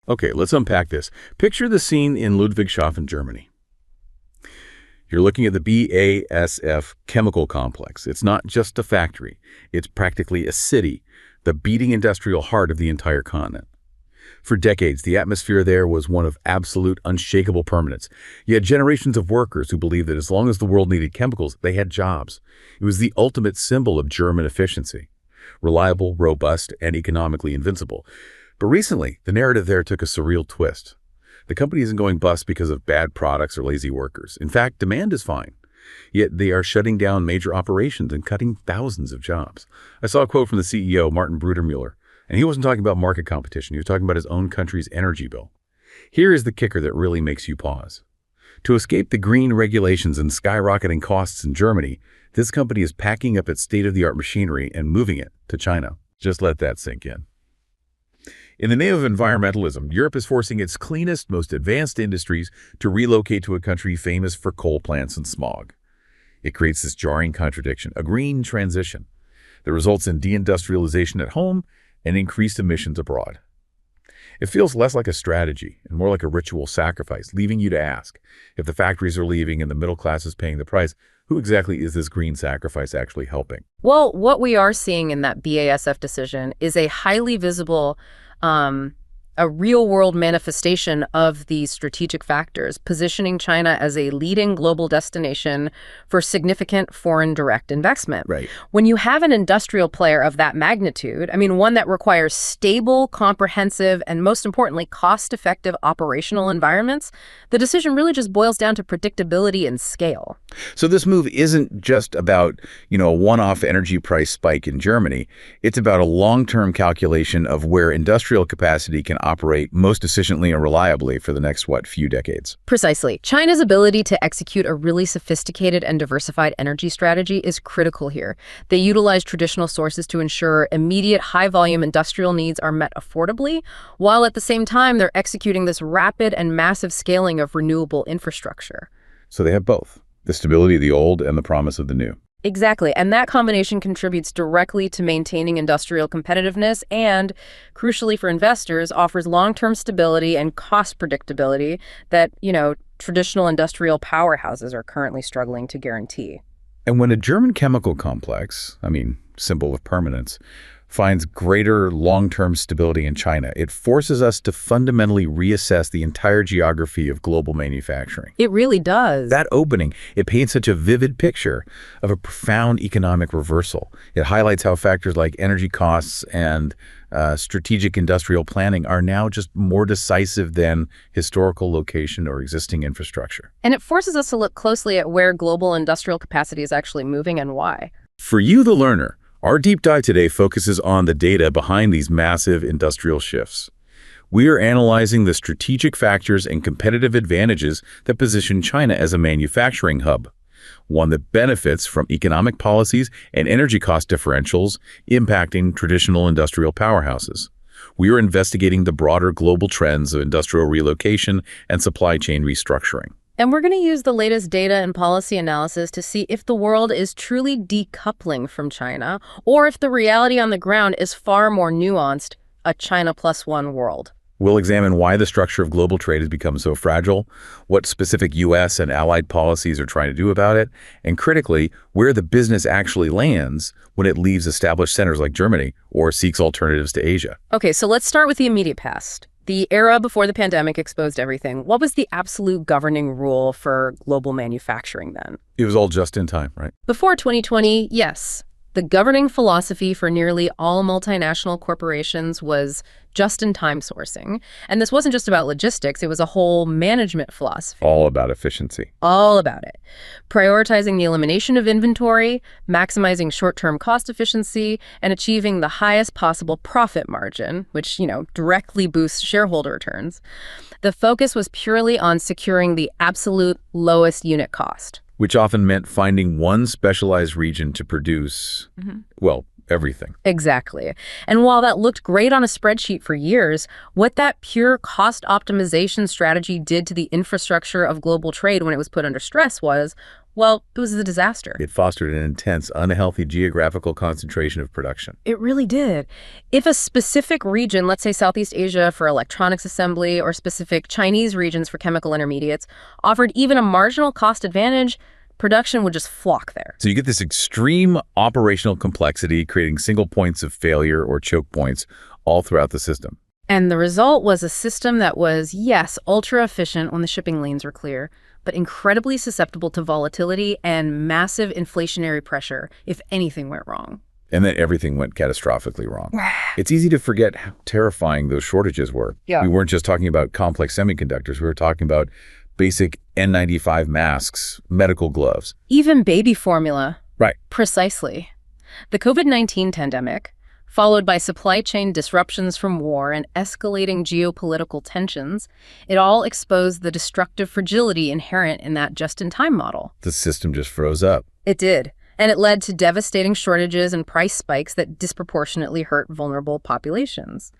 Okay, let's unpack this. Picture the scene in Ludwigshafen, Germany. You're looking at the BASF chemical complex. It's not just a factory. It's practically a city, the beating industrial heart of the entire continent. For decades, the atmosphere there was one of absolute, unshakable permanence. You had generations of workers who believed that as long as the world needed chemicals, they had jobs. It was the ultimate symbol of German efficiency. Reliable, robust, and economically invincible. But recently, the narrative there took a surreal twist. The company isn't going bust because of bad products or lazy workers. In fact, demand is fine. Yet they are shutting down major operations and cutting thousands of jobs. I saw a quote from the CEO, Martin Brudermuller, and he wasn't talking about market competition. He was talking about his own country's energy bill. Here is the kicker that really makes you pause. To escape the green regulations and skyrocketing costs in Germany, this company is packing up its state-of-the-art machinery and moving it to China. Just let that sink in. In the name of environmentalism, Europe is forcing its cleanest, most advanced industries to relocate to a country famous for coal plants and smog. It creates this jarring contradiction, a green transition, that results in deindustrialization at home and increased emissions abroad. It feels less like a strategy and more like a ritual sacrifice, leaving you to ask, if the factories are leaving and the middle class is paying the price, who exactly is this green sacrifice actually helping? Well, what we are seeing in that BASF decision is a highly visible a real-world manifestation of these strategic factors, positioning China as a leading global destination for significant foreign direct investment. Right. When you have an industrial player of that magnitude, I mean, one that requires stable, comprehensive, and most importantly, cost-effective operational environments, the decision really just boils down to predictability and scale. So this move isn't just about, a one-off energy price spike in Germany. It's about a long-term calculation of where industrial capacity can operate most efficiently and reliably for the next, few decades. Precisely. China's ability to execute a really sophisticated and diversified energy strategy is critical here. They utilize traditional sources to ensure immediate high-volume industrial needs are met affordably, while at the same time they're executing this rapid and massive scaling of renewable infrastructure. So they have both, the stability of the old and the promise of the new. Exactly, and that combination contributes directly to maintaining industrial competitiveness and, crucially for investors, offers long-term stability and cost predictability that, traditional industrial powerhouses are currently struggling to guarantee. And when a German chemical complex, symbol of permanence, finds greater long-term stability in China, it forces us to fundamentally reassess the entire geography of global manufacturing. It really does. That opening, it paints such a vivid picture of a profound economic reversal. It highlights how factors like energy costs and strategic industrial planning are now just more decisive than historical location or existing infrastructure. And it forces us to look closely at where global industrial capacity is actually moving and why. For you, the learner, our deep dive today focuses on the data behind these massive industrial shifts. We are analyzing the strategic factors and competitive advantages that position China as a manufacturing hub, one that benefits from economic policies and energy cost differentials impacting traditional industrial powerhouses. We are investigating the broader global trends of industrial relocation and supply chain restructuring. And we're going to use the latest data and policy analysis to see if the world is truly decoupling from China, or if the reality on the ground is far more nuanced, a China plus one world. We'll examine why the structure of global trade has become so fragile, what specific U.S. and allied policies are trying to do about it, and critically, where the business actually lands when it leaves established centers like Germany or seeks alternatives to Asia. Okay, so let's start with the immediate past. The era before the pandemic exposed everything. What was the absolute governing rule for global manufacturing then? It was all just in time, right? Before 2020, yes. The governing philosophy for nearly all multinational corporations was just-in-time sourcing. And this wasn't just about logistics, it was a whole management philosophy. All about efficiency. All about it. Prioritizing the elimination of inventory, maximizing short-term cost efficiency, and achieving the highest possible profit margin, which, directly boosts shareholder returns. The focus was purely on securing the absolute lowest unit cost. Which often meant finding one specialized region to produce, everything. Exactly. And while that looked great on a spreadsheet for years, what that pure cost optimization strategy did to the infrastructure of global trade when it was put under stress was, Well, it was a disaster. It fostered an intense, unhealthy geographical concentration of production. It really did. If a specific region, let's say Southeast Asia for electronics assembly or specific Chinese regions for chemical intermediates, offered even a marginal cost advantage, production would just flock there. So you get this extreme operational complexity, creating single points of failure or choke points all throughout the system. And the result was a system that was, yes, ultra efficient when the shipping lanes were clear, but incredibly susceptible to volatility and massive inflationary pressure if anything went wrong. And then everything went catastrophically wrong. It's easy to forget how terrifying those shortages were. Yeah. We weren't just talking about complex semiconductors. We were talking about basic N95 masks, medical gloves. Even baby formula. Right. Precisely. The COVID-19 pandemic, followed by supply chain disruptions from war and escalating geopolitical tensions, it all exposed the destructive fragility inherent in that just-in-time model. The system just froze up. It did. And it led to devastating shortages and price spikes that disproportionately hurt vulnerable populations.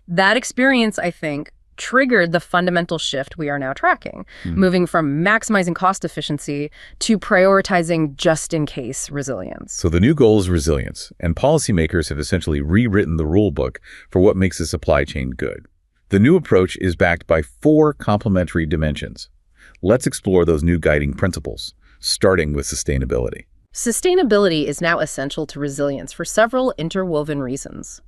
That experience, I think, triggered the fundamental shift we are now tracking, moving from maximizing cost efficiency to prioritizing just-in-case resilience. So the new goal is resilience, and policymakers have essentially rewritten the rule book for what makes a supply chain good. The new approach is backed by 4 complementary dimensions. Let's explore those new guiding principles, starting with sustainability. Sustainability is now essential to resilience for several interwoven reasons.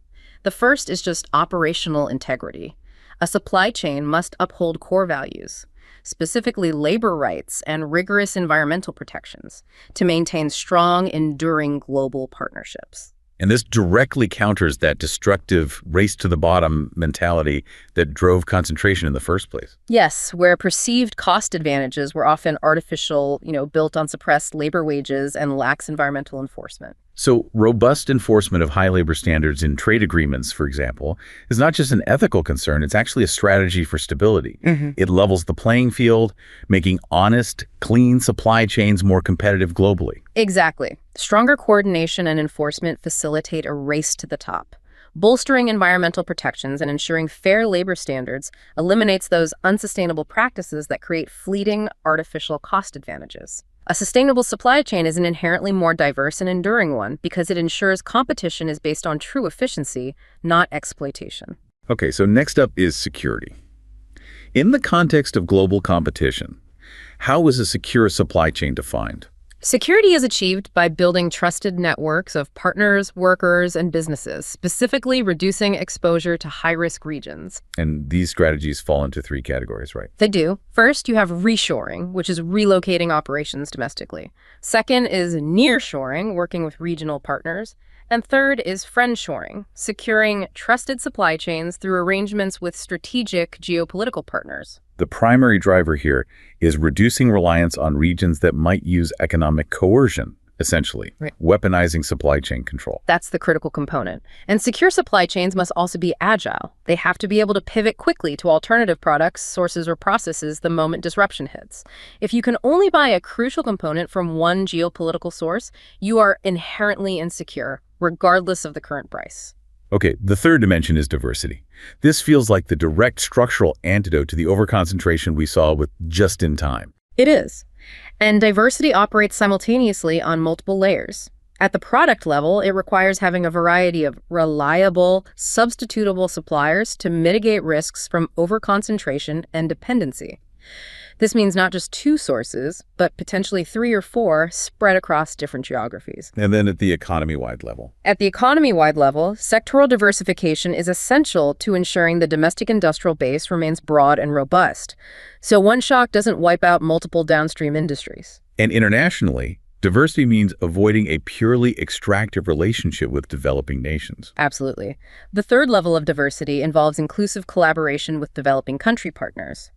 The first is just operational integrity. A supply chain must uphold core values, specifically labor rights and rigorous environmental protections, to maintain strong, enduring global partnerships. And this directly counters that destructive race-to-the-bottom mentality that drove concentration in the first place. Yes, where perceived cost advantages were often artificial, built on suppressed labor wages and lax environmental enforcement. So robust enforcement of high labor standards in trade agreements, for example, is not just an ethical concern, it's actually a strategy for stability. It levels the playing field, making honest, clean supply chains more competitive globally. Exactly. Stronger coordination and enforcement facilitate a race to the top. Bolstering environmental protections and ensuring fair labor standards eliminates those unsustainable practices that create fleeting, artificial cost advantages. A sustainable supply chain is an inherently more diverse and enduring one because it ensures competition is based on true efficiency, not exploitation. Okay, so next up is security. In the context of global competition, how is a secure supply chain defined? Security is achieved by building trusted networks of partners, workers, and businesses, specifically reducing exposure to high-risk regions. And these strategies fall into 3 categories, right? They do. First, you have reshoring, which is relocating operations domestically. Second is nearshoring, working with regional partners. And third is friendshoring, securing trusted supply chains through arrangements with strategic geopolitical partners. The primary driver here is reducing reliance on regions that might use economic coercion, essentially, weaponizing supply chain control. That's the critical component. And secure supply chains must also be agile. They have to be able to pivot quickly to alternative products, sources, or processes the moment disruption hits. If you can only buy a crucial component from one geopolitical source, you are inherently insecure, regardless of the current price. Okay, the third dimension is diversity. This feels like the direct structural antidote to the overconcentration we saw with just-in-time. It is. And diversity operates simultaneously on multiple layers. At the product level, it requires having a variety of reliable, substitutable suppliers to mitigate risks from overconcentration and dependency. This means not just 2 sources, but potentially 3 or 4 spread across different geographies. And then at the economy-wide level. At the economy-wide level, sectoral diversification is essential to ensuring the domestic industrial base remains broad and robust, so one shock doesn't wipe out multiple downstream industries. And internationally, diversity means avoiding a purely extractive relationship with developing nations. Absolutely. The third level of diversity involves inclusive collaboration with developing country partners.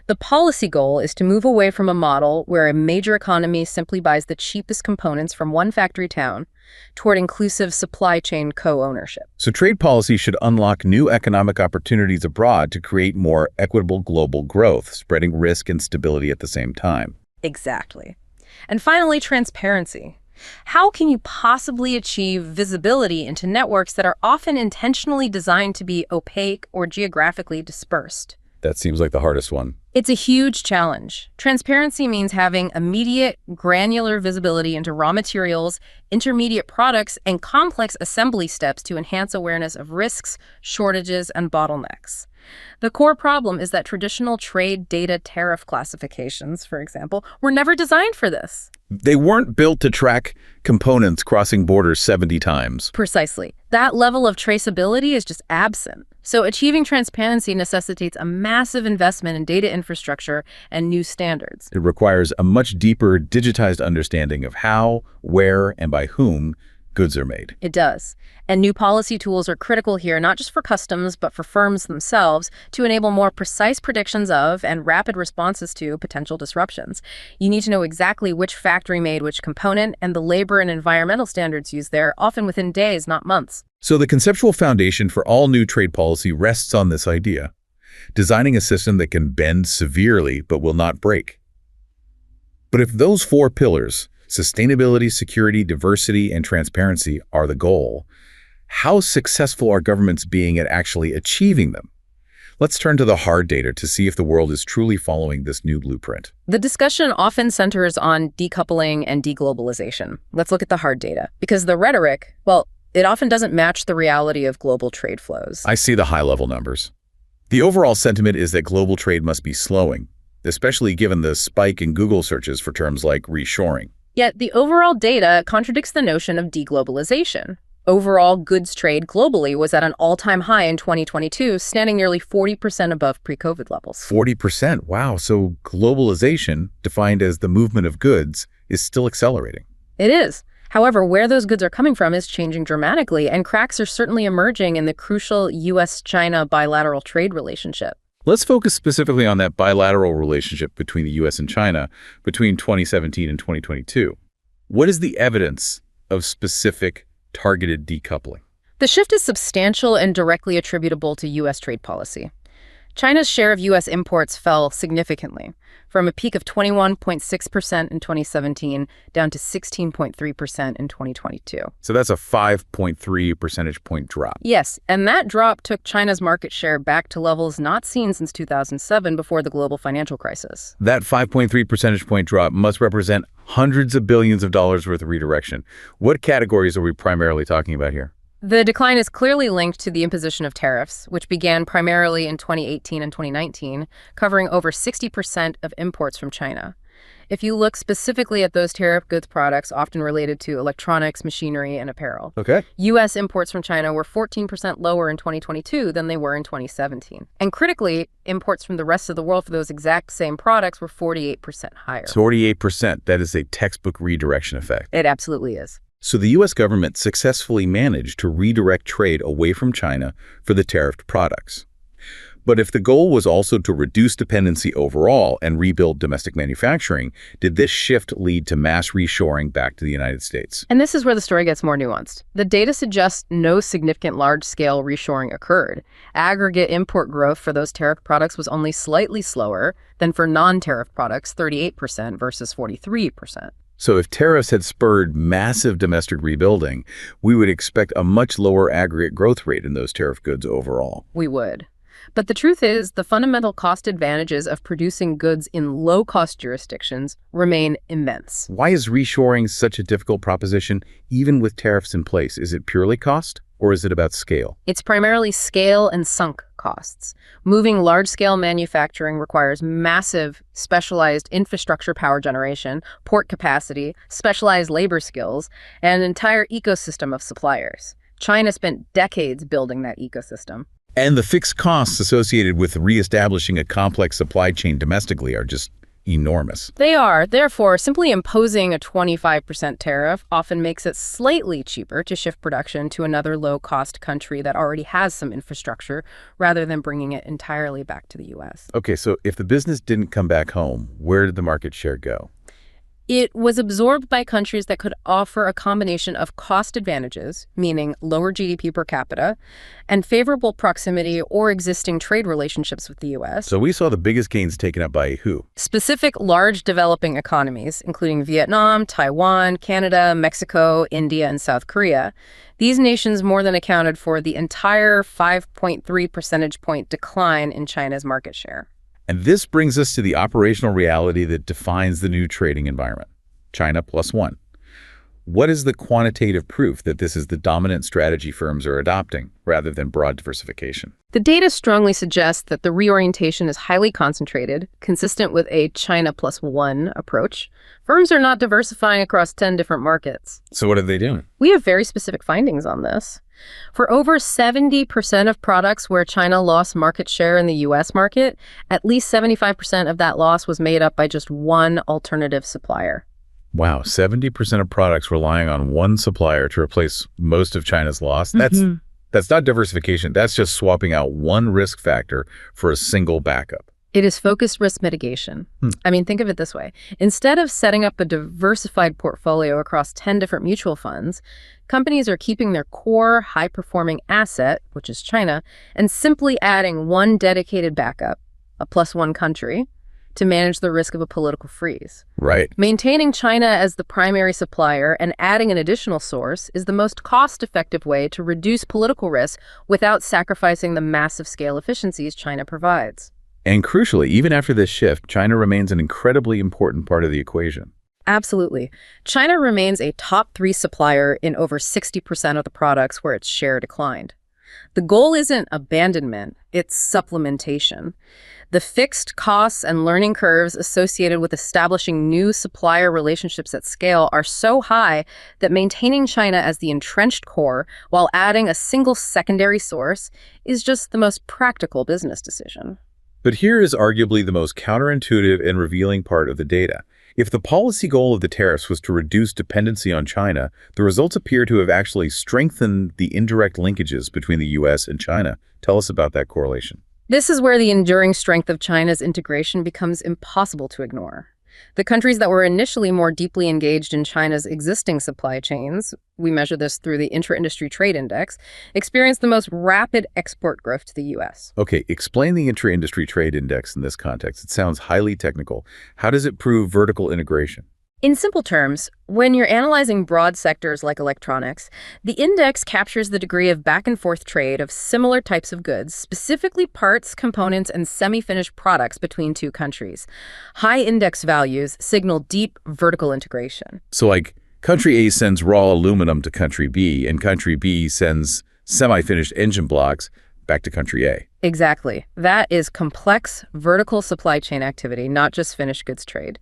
The policy goal is to move away from a model where a major economy simply buys the cheapest components from one factory town toward inclusive supply chain co-ownership. So trade policy should unlock new economic opportunities abroad to create more equitable global growth, spreading risk and stability at the same time. Exactly. And finally, transparency. How can you possibly achieve visibility into networks that are often intentionally designed to be opaque or geographically dispersed? That seems like the hardest one. It's a huge challenge. Transparency means having immediate, granular visibility into raw materials, intermediate products, and complex assembly steps to enhance awareness of risks, shortages, and bottlenecks. The core problem is that traditional trade data tariff classifications, for example, were never designed for this. They weren't built to track components crossing borders 70 times. Precisely. That level of traceability is just absent. So achieving transparency necessitates a massive investment in data infrastructure and new standards. It requires a much deeper, digitized understanding of how, where, and by whom goods are made. It does. And new policy tools are critical here, not just for customs, but for firms themselves, to enable more precise predictions of and rapid responses to potential disruptions. You need to know exactly which factory made which component and the labor and environmental standards used there, often within days, not months. So the conceptual foundation for all new trade policy rests on this idea: designing a system that can bend severely but will not break. But if those four pillars, sustainability, security, diversity, and transparency, are the goal, how successful are governments being at actually achieving them? Let's turn to the hard data to see if the world is truly following this new blueprint. The discussion often centers on decoupling and deglobalization. Let's look at the hard data, because the rhetoric, well, it often doesn't match the reality of global trade flows. I see the high-level numbers. The overall sentiment is that global trade must be slowing, especially given the spike in Google searches for terms like reshoring. Yet the overall data contradicts the notion of deglobalization. Overall goods trade globally was at an all-time high in 2022, standing nearly 40% above pre-COVID levels. 40%? Wow. So globalization, defined as the movement of goods, is still accelerating. It is. However, where those goods are coming from is changing dramatically, and cracks are certainly emerging in the crucial U.S.-China bilateral trade relationship. Let's focus specifically on that bilateral relationship between the U.S. and China between 2017 and 2022. What is the evidence of specific targeted decoupling? The shift is substantial and directly attributable to U.S. trade policy. China's share of U.S. imports fell significantly, from a peak of 21.6% in 2017 down to 16.3% in 2022. So that's a 5.3 percentage point drop. Yes, and that drop took China's market share back to levels not seen since 2007 before the global financial crisis. That 5.3 percentage point drop must represent hundreds of billions of dollars worth of redirection. What categories are we primarily talking about here? The decline is clearly linked to the imposition of tariffs, which began primarily in 2018 and 2019, covering over 60% of imports from China. If you look specifically at those tariff goods products often related to electronics, machinery, and apparel, U.S. imports from China were 14% lower in 2022 than they were in 2017. And critically, imports from the rest of the world for those exact same products were 48% higher. 48%. That is a textbook redirection effect. It absolutely is. So the U.S. government successfully managed to redirect trade away from China for the tariffed products. But if the goal was also to reduce dependency overall and rebuild domestic manufacturing, did this shift lead to mass reshoring back to the United States? And this is where the story gets more nuanced. The data suggests no significant large-scale reshoring occurred. Aggregate import growth for those tariff products was only slightly slower than for non-tariff products, 38% versus 43%. So if tariffs had spurred massive domestic rebuilding, we would expect a much lower aggregate growth rate in those tariff goods overall. We would. But the truth is, the fundamental cost advantages of producing goods in low-cost jurisdictions remain immense. Why is reshoring such a difficult proposition, even with tariffs in place? Is it purely cost, or is it about scale? It's primarily scale and sunk costs. Moving large-scale manufacturing requires massive, specialized infrastructure power generation, port capacity, specialized labor skills, and an entire ecosystem of suppliers. China spent decades building that ecosystem. And the fixed costs associated with reestablishing a complex supply chain domestically are just enormous. They are. Therefore, simply imposing a 25% tariff often makes it slightly cheaper to shift production to another low-cost country that already has some infrastructure, rather than bringing it entirely back to the U.S. Okay, so if the business didn't come back home, where did the market share go? It was absorbed by countries that could offer a combination of cost advantages, meaning lower GDP per capita, and favorable proximity or existing trade relationships with the U.S. So we saw the biggest gains taken up by who? Specific large developing economies, including Vietnam, Taiwan, Canada, Mexico, India, and South Korea. These nations more than accounted for the entire 5.3 percentage point decline in China's market share. And this brings us to the operational reality that defines the new trading environment, China plus one. What is the quantitative proof that this is the dominant strategy firms are adopting, rather than broad diversification? The data strongly suggests that the reorientation is highly concentrated, consistent with a China plus one approach. Firms are not diversifying across 10 different markets. So what are they doing? We have very specific findings on this. For over 70% of products where China lost market share in the U.S. market, at least 75% of that loss was made up by just one alternative supplier. Wow, 70% of products relying on one supplier to replace most of China's loss? That's not diversification. That's just swapping out one risk factor for a single backup. It is focused risk mitigation. I mean, think of it this way. Instead of setting up a diversified portfolio across 10 different mutual funds, companies are keeping their core high-performing asset, which is China, and simply adding one dedicated backup, a plus one country, to manage the risk of a political freeze. Right. Maintaining China as the primary supplier and adding an additional source is the most cost-effective way to reduce political risk without sacrificing the massive scale efficiencies China provides. And crucially, even after this shift, China remains an incredibly important part of the equation. Absolutely. China remains a top 3 supplier in over 60% of the products where its share declined. The goal isn't abandonment, it's supplementation. The fixed costs and learning curves associated with establishing new supplier relationships at scale are so high that maintaining China as the entrenched core while adding a single secondary source is just the most practical business decision. But here is arguably the most counterintuitive and revealing part of the data. If the policy goal of the tariffs was to reduce dependency on China, the results appear to have actually strengthened the indirect linkages between the U.S. and China. Tell us about that correlation. This is where the enduring strength of China's integration becomes impossible to ignore. The countries that were initially more deeply engaged in China's existing supply chains, we measure this through the Intra-Industry Trade Index, experienced the most rapid export growth to the U.S. Okay, explain the Intra-Industry Trade Index in this context. It sounds highly technical. How does it prove vertical integration? In simple terms, when you're analyzing broad sectors like electronics, the index captures the degree of back-and-forth trade of similar types of goods, specifically parts, components, and semi-finished products between two countries. High index values signal deep vertical integration. So like country A sends raw aluminum to country B, and country B sends semi-finished engine blocks back to country A. Exactly. That is complex vertical supply chain activity, not just finished goods trade.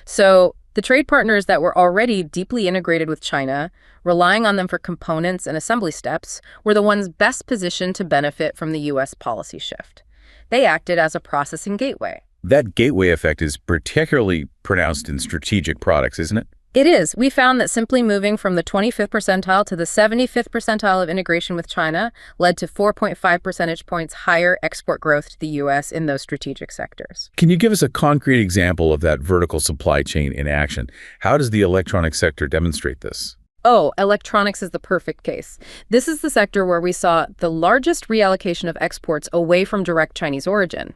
So the trade partners that were already deeply integrated with China, relying on them for components and assembly steps, were the ones best positioned to benefit from the U.S. policy shift. They acted as a processing gateway. That gateway effect is particularly pronounced in strategic products, isn't it? It is. We found that simply moving from the 25th percentile to the 75th percentile of integration with China led to 4.5 percentage points higher export growth to the U.S. in those strategic sectors. Can you give us a concrete example of that vertical supply chain in action? How does the electronic sector demonstrate this? Oh, electronics is the perfect case. This is the sector where we saw the largest reallocation of exports away from direct Chinese origin.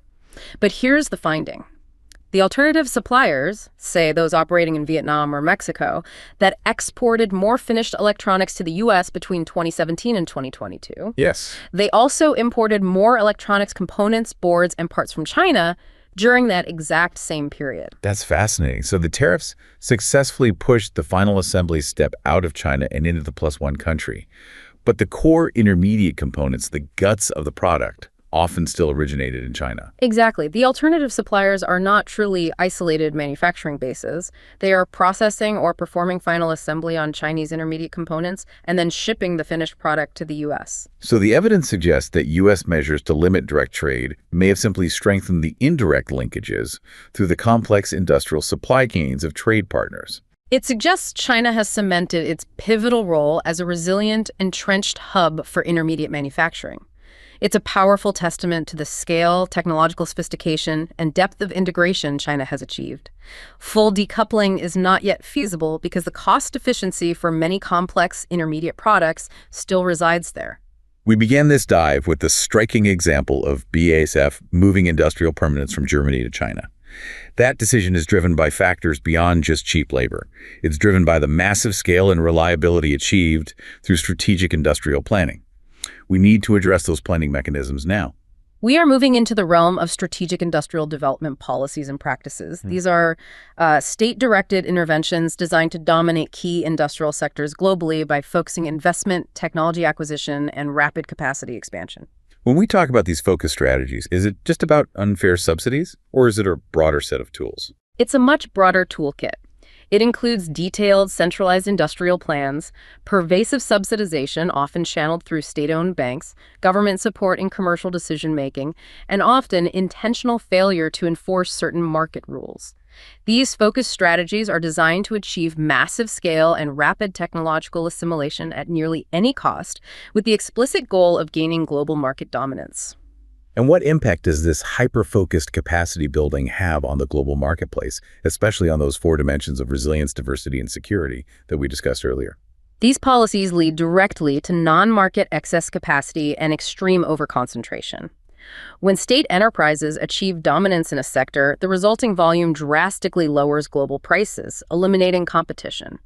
But here's the finding. The alternative suppliers, say those operating in Vietnam or Mexico, that exported more finished electronics to the U.S. between 2017 and 2022. Yes. They also imported more electronics components, boards, and parts from China during that exact same period. That's fascinating. So the tariffs successfully pushed the final assembly step out of China and into the plus one country. But the core intermediate components, the guts of the product, often still originated in China. Exactly. The alternative suppliers are not truly isolated manufacturing bases. They are processing or performing final assembly on Chinese intermediate components and then shipping the finished product to the U.S. So the evidence suggests that U.S. measures to limit direct trade may have simply strengthened the indirect linkages through the complex industrial supply chains of trade partners. It suggests China has cemented its pivotal role as a resilient, entrenched hub for intermediate manufacturing. It's a powerful testament to the scale, technological sophistication, and depth of integration China has achieved. Full decoupling is not yet feasible because the cost efficiency for many complex intermediate products still resides there. We began this dive with the striking example of BASF moving industrial permanence from Germany to China. That decision is driven by factors beyond just cheap labor. It's driven by the massive scale and reliability achieved through strategic industrial planning. We need to address those planning mechanisms now. We are moving into the realm of strategic industrial development policies and practices. These are state-directed interventions designed to dominate key industrial sectors globally by focusing investment, technology acquisition, and rapid capacity expansion. When we talk about these focus strategies, is it just about unfair subsidies, or is it a broader set of tools? It's a much broader toolkit. It includes detailed, centralized industrial plans, pervasive subsidization, often channeled through state-owned banks, government support in commercial decision-making, and often intentional failure to enforce certain market rules. These focus strategies are designed to achieve massive scale and rapid technological assimilation at nearly any cost, with the explicit goal of gaining global market dominance. And what impact does this hyper-focused capacity building have on the global marketplace, especially on those 4 dimensions of resilience, diversity, and security that we discussed earlier? These policies lead directly to non-market excess capacity and extreme overconcentration. When state enterprises achieve dominance in a sector, the resulting volume drastically lowers global prices, eliminating competition.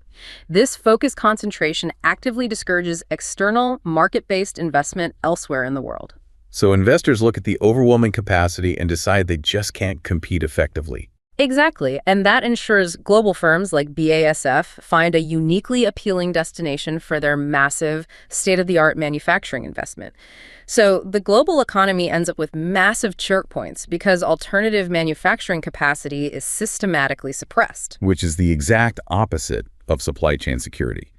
This focused concentration actively discourages external, market-based investment elsewhere in the world. So investors look at the overwhelming capacity and decide they just can't compete effectively. Exactly, and that ensures global firms like BASF find a uniquely appealing destination for their massive, state-of-the-art manufacturing investment. So the global economy ends up with massive choke points because alternative manufacturing capacity is systematically suppressed. Which is the exact opposite of supply chain security.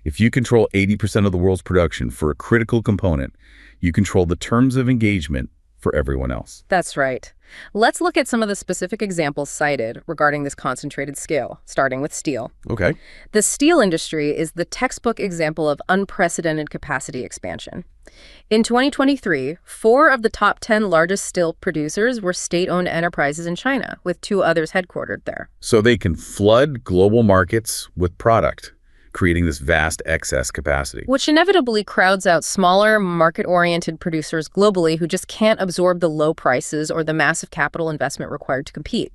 If you control 80% of the world's production for a critical component, you control the terms of engagement for everyone else. That's right. Let's look at some of the specific examples cited regarding this concentrated scale, starting with steel. Okay. The steel industry is the textbook example of unprecedented capacity expansion. In 2023, 4 of the top 10 largest steel producers were state-owned enterprises in China, with 2 others headquartered there. So they can flood global markets with product, creating this vast excess capacity. Which inevitably crowds out smaller, market-oriented producers globally who just can't absorb the low prices or the massive capital investment required to compete.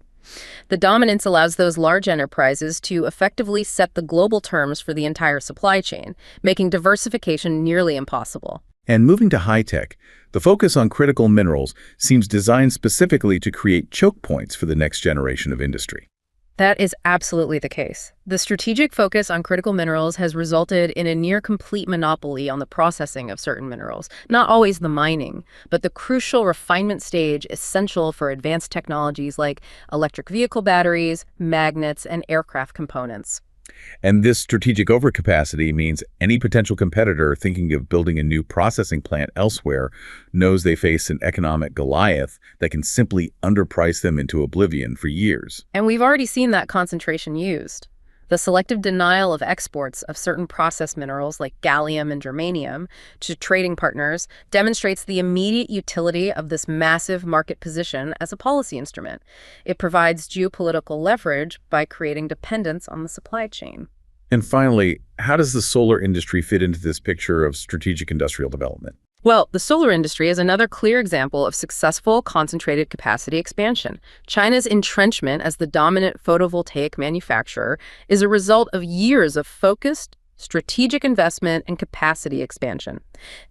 The dominance allows those large enterprises to effectively set the global terms for the entire supply chain, making diversification nearly impossible. And moving to high-tech, the focus on critical minerals seems designed specifically to create choke points for the next generation of industry. That is absolutely the case. The strategic focus on critical minerals has resulted in a near-complete monopoly on the processing of certain minerals, not always the mining, but the crucial refinement stage essential for advanced technologies like electric vehicle batteries, magnets, and aircraft components. And this strategic overcapacity means any potential competitor thinking of building a new processing plant elsewhere knows they face an economic Goliath that can simply underprice them into oblivion for years. And we've already seen that concentration used. The selective denial of exports of certain processed minerals like gallium and germanium to trading partners demonstrates the immediate utility of this massive market position as a policy instrument. It provides geopolitical leverage by creating dependence on the supply chain. And finally, how does the solar industry fit into this picture of strategic industrial development? Well, the solar industry is another clear example of successful concentrated capacity expansion. China's entrenchment as the dominant photovoltaic manufacturer is a result of years of focused, strategic investment and capacity expansion.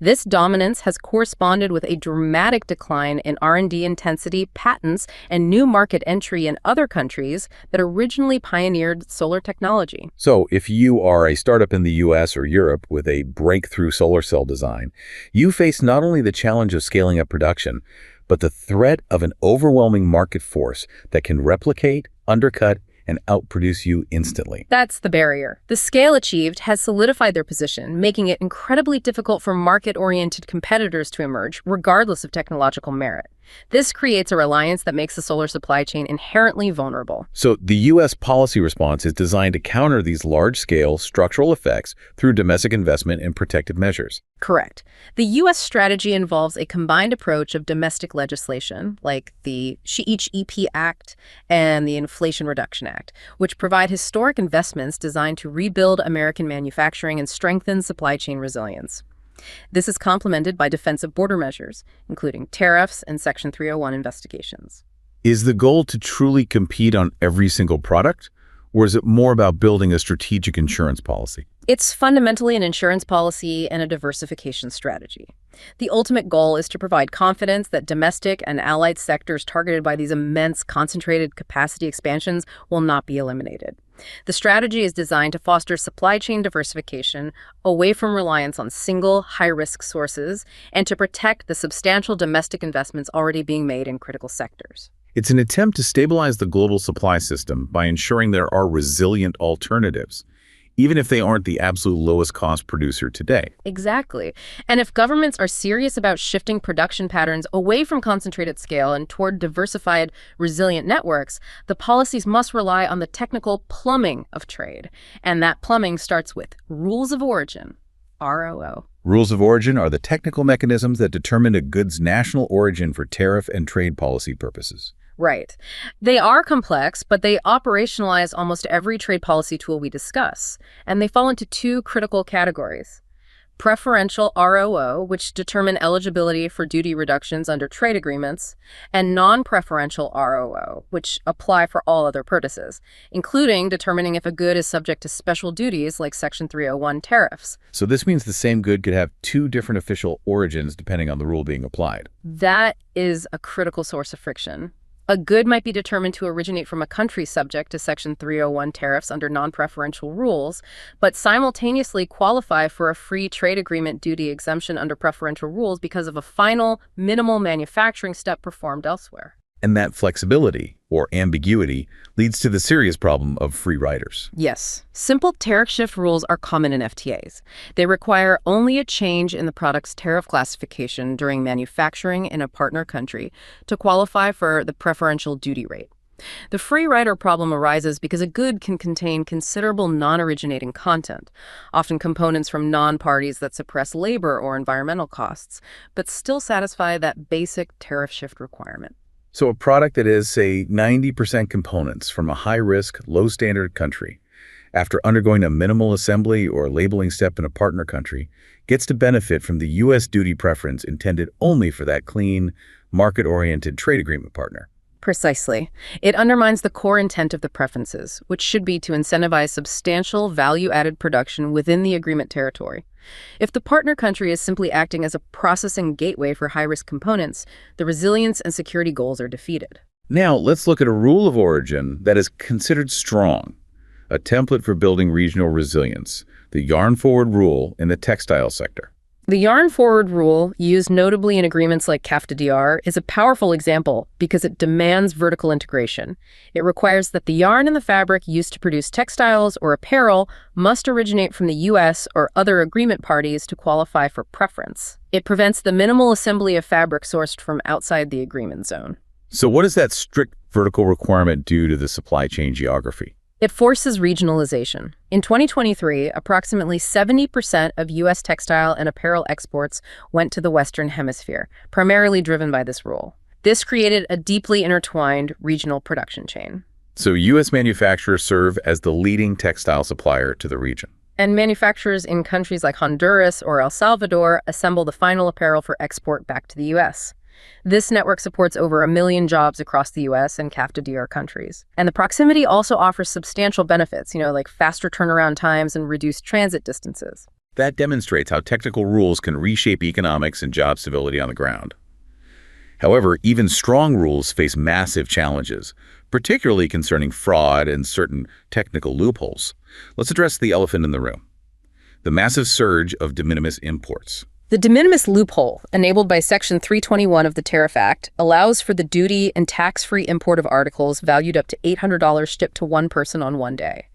This dominance has corresponded with a dramatic decline in R&D intensity, patents, and new market entry in other countries that originally pioneered solar technology. So if you are a startup in the US or Europe with a breakthrough solar cell design, you face not only the challenge of scaling up production, but the threat of an overwhelming market force that can replicate, undercut, and outproduce you instantly. That's the barrier. The scale achieved has solidified their position, making it incredibly difficult for market-oriented competitors to emerge, regardless of technological merit. This creates a reliance that makes the solar supply chain inherently vulnerable. So the U.S. policy response is designed to counter these large-scale structural effects through domestic investment and protective measures. Correct. The U.S. strategy involves a combined approach of domestic legislation, like the SHE-EP Act and the Inflation Reduction Act, which provide historic investments designed to rebuild American manufacturing and strengthen supply chain resilience. This is complemented by defensive border measures, including tariffs and Section 301 investigations. Is the goal to truly compete on every single product, or is it more about building a strategic insurance policy? It's fundamentally an insurance policy and a diversification strategy. The ultimate goal is to provide confidence that domestic and allied sectors targeted by these immense concentrated capacity expansions will not be eliminated. The strategy is designed to foster supply chain diversification away from reliance on single, high-risk sources and to protect the substantial domestic investments already being made in critical sectors. It's an attempt to stabilize the global supply system by ensuring there are resilient alternatives, even if they aren't the absolute lowest cost producer today. Exactly. And if governments are serious about shifting production patterns away from concentrated scale and toward diversified, resilient networks, the policies must rely on the technical plumbing of trade. And that plumbing starts with rules of origin, ROO. Rules of origin are the technical mechanisms that determine a good's national origin for tariff and trade policy purposes. Right. They are complex, but they operationalize almost every trade policy tool we discuss, and they fall into two critical categories. Preferential ROO, which determine eligibility for duty reductions under trade agreements, and non-preferential ROO, which apply for all other purposes, including determining if a good is subject to special duties like Section 301 tariffs. So this means the same good could have two different official origins depending on the rule being applied. That is a critical source of friction. A good might be determined to originate from a country subject to Section 301 tariffs under non-preferential rules, but simultaneously qualify for a free trade agreement duty exemption under preferential rules because of a final, minimal manufacturing step performed elsewhere. And that flexibility, or ambiguity, leads to the serious problem of free riders. Yes. Simple tariff shift rules are common in FTAs. They require only a change in the product's tariff classification during manufacturing in a partner country to qualify for the preferential duty rate. The free rider problem arises because a good can contain considerable non-originating content, often components from non-parties that suppress labor or environmental costs, but still satisfy that basic tariff shift requirement. So a product that is, say, 90% components from a high-risk, low-standard country, after undergoing a minimal assembly or labeling step in a partner country, gets to benefit from the U.S. duty preference intended only for that clean, market-oriented trade agreement partner. Precisely. It undermines the core intent of the preferences, which should be to incentivize substantial value-added production within the agreement territory. If the partner country is simply acting as a processing gateway for high-risk components, the resilience and security goals are defeated. Now, let's look at a rule of origin that is considered strong, a template for building regional resilience, the yarn-forward rule in the textile sector. The yarn-forward rule, used notably in agreements like CAFTA-DR, is a powerful example because it demands vertical integration. It requires that the yarn and the fabric used to produce textiles or apparel must originate from the U.S. or other agreement parties to qualify for preference. It prevents the minimal assembly of fabric sourced from outside the agreement zone. So what does that strict vertical requirement do to the supply chain geography? It forces regionalization. In 2023, approximately 70% of U.S. textile and apparel exports went to the Western Hemisphere, primarily driven by this rule. This created a deeply intertwined regional production chain. So U.S. manufacturers serve as the leading textile supplier to the region. And manufacturers in countries like Honduras or El Salvador assemble the final apparel for export back to the U.S. This network supports over 1 million jobs across the U.S. and CAFTA-DR countries. And the proximity also offers substantial benefits, like faster turnaround times and reduced transit distances. That demonstrates how technical rules can reshape economics and job stability on the ground. However, even strong rules face massive challenges, particularly concerning fraud and certain technical loopholes. Let's address the elephant in the room: the massive surge of de minimis imports. The de minimis loophole, enabled by Section 321 of the Tariff Act, allows for the duty and tax-free import of articles valued up to $800 shipped to one person on one day.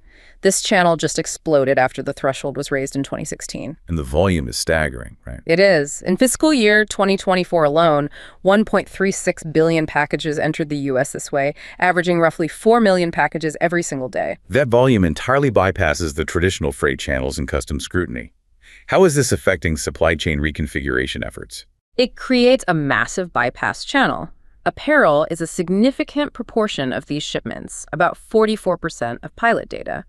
This channel just exploded after the threshold was raised in 2016. And the volume is staggering, right? It is. In fiscal year 2024 alone, 1.36 billion packages entered the U.S. this way, averaging roughly 4 million packages every single day. That volume entirely bypasses the traditional freight channels and customs scrutiny. How is this affecting supply chain reconfiguration efforts? It creates a massive bypass channel. Apparel is a significant proportion of these shipments, about 44% of pilot data.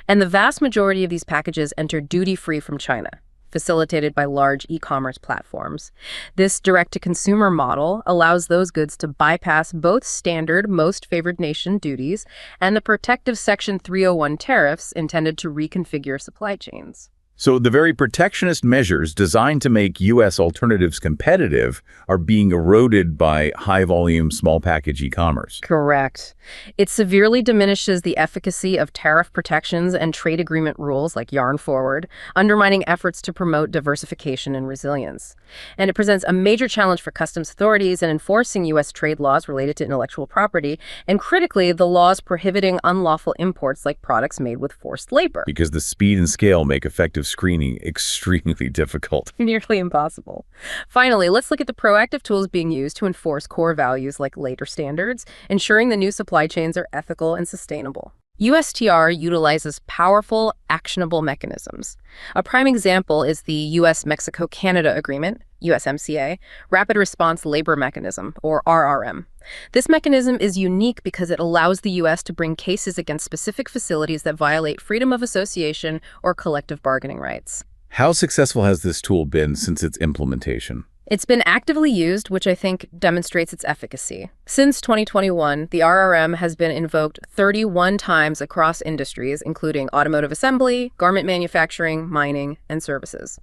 And the vast majority of these packages enter duty-free from China, facilitated by large e-commerce platforms. This direct-to-consumer model allows those goods to bypass both standard most favored nation duties and the protective Section 301 tariffs intended to reconfigure supply chains. So the very protectionist measures designed to make U.S. alternatives competitive are being eroded by high-volume, small-package e-commerce. Correct. It severely diminishes the efficacy of tariff protections and trade agreement rules like Yarn Forward, undermining efforts to promote diversification and resilience. And it presents a major challenge for customs authorities in enforcing U.S. trade laws related to intellectual property, and critically, the laws prohibiting unlawful imports like products made with forced labor. Because the speed and scale make effective screening extremely difficult. Nearly impossible. Finally, let's look at the proactive tools being used to enforce core values like labor standards, ensuring the new supply chains are ethical and sustainable. USTR utilizes powerful, actionable mechanisms. A prime example is the U.S.-Mexico-Canada Agreement, USMCA, Rapid Response Labor Mechanism, or RRM. This mechanism is unique because it allows the U.S. to bring cases against specific facilities that violate freedom of association or collective bargaining rights. How successful has this tool been since its implementation? It's been actively used, which I think demonstrates its efficacy. Since 2021, the RRM has been invoked 31 times across industries, including automotive assembly, garment manufacturing, mining, and services.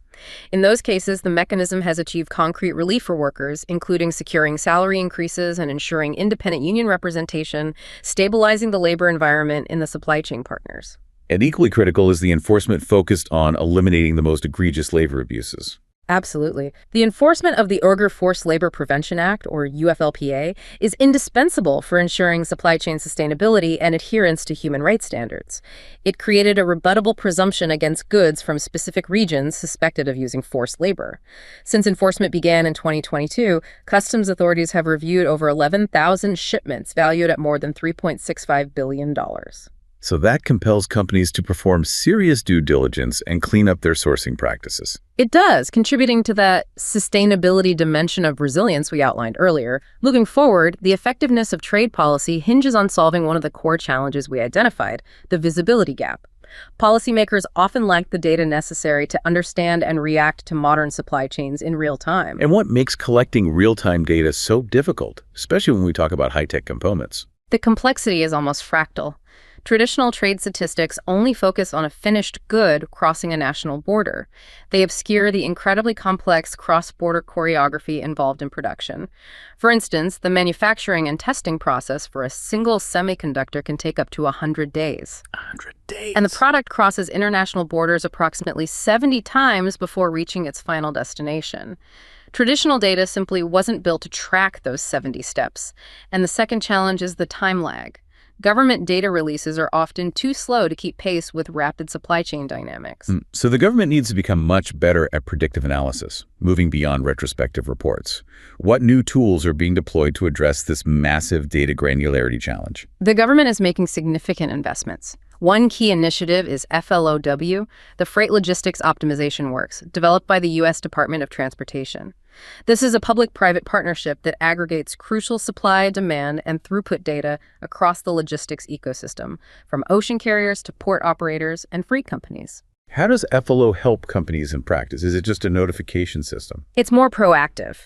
In those cases, the mechanism has achieved concrete relief for workers, including securing salary increases and ensuring independent union representation, stabilizing the labor environment in the supply chain partners. And equally critical is the enforcement focused on eliminating the most egregious labor abuses. Absolutely. The enforcement of the Uyghur Forced Labor Prevention Act, or UFLPA, is indispensable for ensuring supply chain sustainability and adherence to human rights standards. It created a rebuttable presumption against goods from specific regions suspected of using forced labor. Since enforcement began in 2022, customs authorities have reviewed over 11,000 shipments valued at more than $3.65 billion. So that compels companies to perform serious due diligence and clean up their sourcing practices. It does, contributing to that sustainability dimension of resilience we outlined earlier. Looking forward, the effectiveness of trade policy hinges on solving one of the core challenges we identified, the visibility gap. Policymakers often lack the data necessary to understand and react to modern supply chains in real time. And what makes collecting real-time data so difficult, especially when we talk about high-tech components? The complexity is almost fractal. Traditional trade statistics only focus on a finished good crossing a national border. They obscure the incredibly complex cross-border choreography involved in production. For instance, the manufacturing and testing process for a single semiconductor can take up to 100 days. 100 days. And the product crosses international borders approximately 70 times before reaching its final destination. Traditional data simply wasn't built to track those 70 steps. And the second challenge is the time lag. Government data releases are often too slow to keep pace with rapid supply chain dynamics. So the government needs to become much better at predictive analysis, moving beyond retrospective reports. What new tools are being deployed to address this massive data granularity challenge? The government is making significant investments. One key initiative is FLOW, the Freight Logistics Optimization Works, developed by the U.S. Department of Transportation. This is a public-private partnership that aggregates crucial supply, demand, and throughput data across the logistics ecosystem, from ocean carriers to port operators and freight companies. How does FLO help companies in practice? Is it just a notification system? It's more proactive.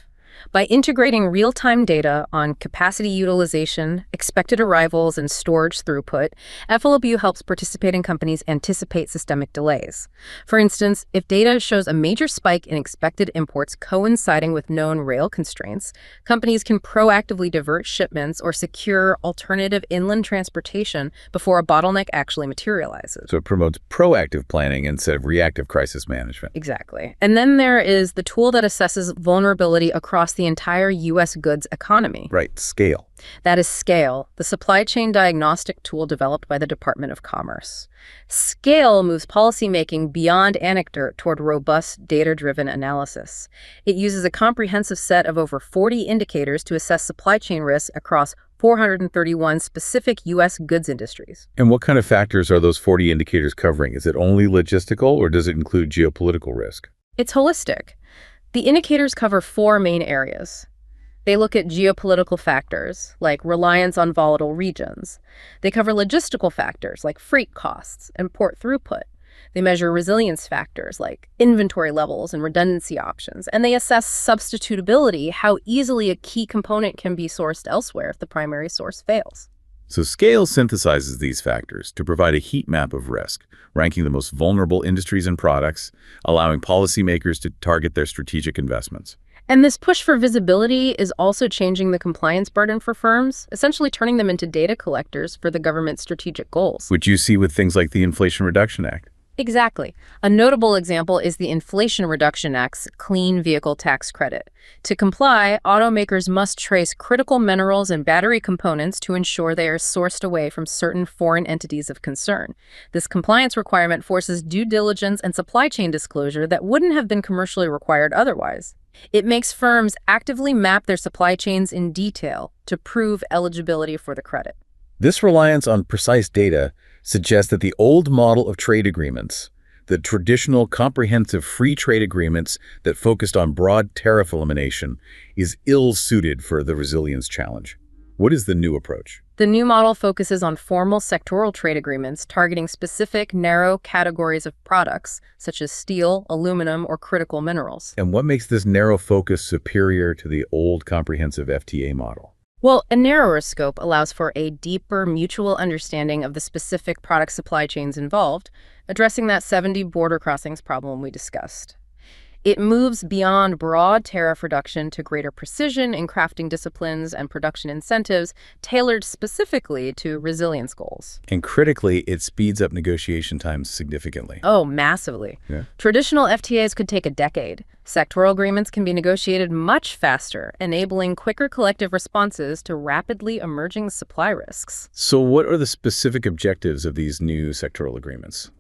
By integrating real-time data on capacity utilization, expected arrivals, and storage throughput, FLOW helps participating companies anticipate systemic delays. For instance, if data shows a major spike in expected imports coinciding with known rail constraints, companies can proactively divert shipments or secure alternative inland transportation before a bottleneck actually materializes. So it promotes proactive planning instead of reactive crisis management. Exactly. And then there is the tool that assesses vulnerability across across the entire U.S. goods economy. Right, scale. That is Scale, the supply chain diagnostic tool developed by the Department of Commerce. Scale moves policymaking beyond anecdote toward robust, data-driven analysis. It uses a comprehensive set of over 40 indicators to assess supply chain risks across 431 specific U.S. goods industries. And what kind of factors are those 40 indicators covering? Is it only logistical, or does it include geopolitical risk? It's holistic. The indicators cover 4 main areas. They look at geopolitical factors, like reliance on volatile regions. They cover logistical factors, like freight costs and port throughput. They measure resilience factors, like inventory levels and redundancy options. And they assess substitutability, how easily a key component can be sourced elsewhere if the primary source fails. So Scale synthesizes these factors to provide a heat map of risk, ranking the most vulnerable industries and products, allowing policymakers to target their strategic investments. And this push for visibility is also changing the compliance burden for firms, essentially turning them into data collectors for the government's strategic goals. Which you see with things like the Inflation Reduction Act. Exactly. A notable example is the Inflation Reduction Act's Clean Vehicle Tax Credit. To comply, automakers must trace critical minerals and battery components to ensure they are sourced away from certain foreign entities of concern. This compliance requirement forces due diligence and supply chain disclosure that wouldn't have been commercially required otherwise. It makes firms actively map their supply chains in detail to prove eligibility for the credit. This reliance on precise data suggests that the old model of trade agreements, the traditional comprehensive free trade agreements that focused on broad tariff elimination, is ill-suited for the resilience challenge. What is the new approach? The new model focuses on formal sectoral trade agreements targeting specific, narrow categories of products, such as steel, aluminum, or critical minerals. And what makes this narrow focus superior to the old comprehensive FTA model? Well, a narrower scope allows for a deeper mutual understanding of the specific product supply chains involved, addressing that 70 border crossings problem we discussed. It moves beyond broad tariff reduction to greater precision in crafting disciplines and production incentives tailored specifically to resilience goals. And critically, it speeds up negotiation times significantly. Oh, massively. Yeah. Traditional FTAs could take a decade. Sectoral agreements can be negotiated much faster, enabling quicker collective responses to rapidly emerging supply risks. So what are the specific objectives of these new sectoral agreements?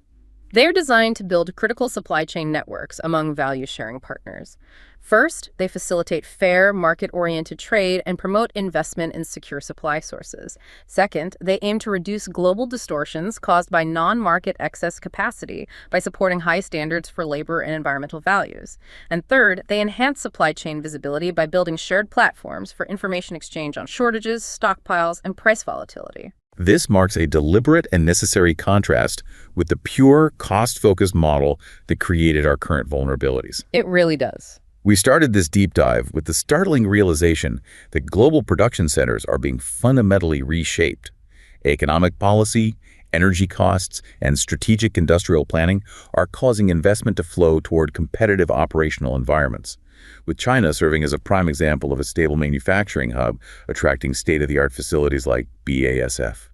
They're designed to build critical supply chain networks among value-sharing partners. First, they facilitate fair, market-oriented trade and promote investment in secure supply sources. Second, they aim to reduce global distortions caused by non-market excess capacity by supporting high standards for labor and environmental values. And third, they enhance supply chain visibility by building shared platforms for information exchange on shortages, stockpiles, and price volatility. This marks a deliberate and necessary contrast with the pure, cost-focused model that created our current vulnerabilities. It really does. We started this deep dive with the startling realization that global production centers are being fundamentally reshaped. Economic policy, energy costs, and strategic industrial planning are causing investment to flow toward competitive operational environments, with China serving as a prime example of a stable manufacturing hub, attracting state-of-the-art facilities like BASF.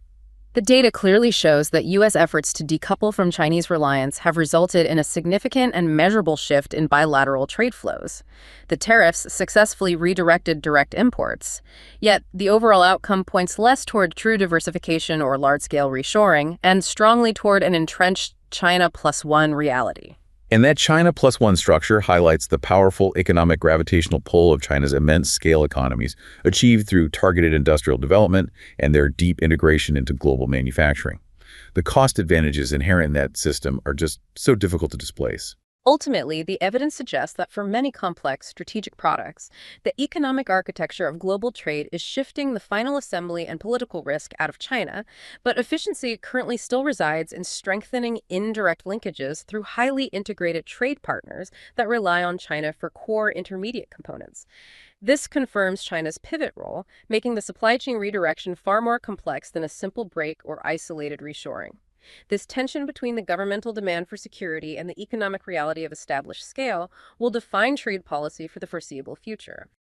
The data clearly shows that U.S. efforts to decouple from Chinese reliance have resulted in a significant and measurable shift in bilateral trade flows. The tariffs successfully redirected direct imports, yet the overall outcome points less toward true diversification or large-scale reshoring and strongly toward an entrenched China plus one reality. And that China plus one structure highlights the powerful economic gravitational pull of China's immense scale economies, achieved through targeted industrial development and their deep integration into global manufacturing. The cost advantages inherent in that system are just so difficult to displace. Ultimately, the evidence suggests that for many complex strategic products, the economic architecture of global trade is shifting the final assembly and political risk out of China, but efficiency currently still resides in strengthening indirect linkages through highly integrated trade partners that rely on China for core intermediate components. This confirms China's pivot role, making the supply chain redirection far more complex than a simple break or isolated reshoring. This tension between the governmental demand for security and the economic reality of established scale will define trade policy for the foreseeable future.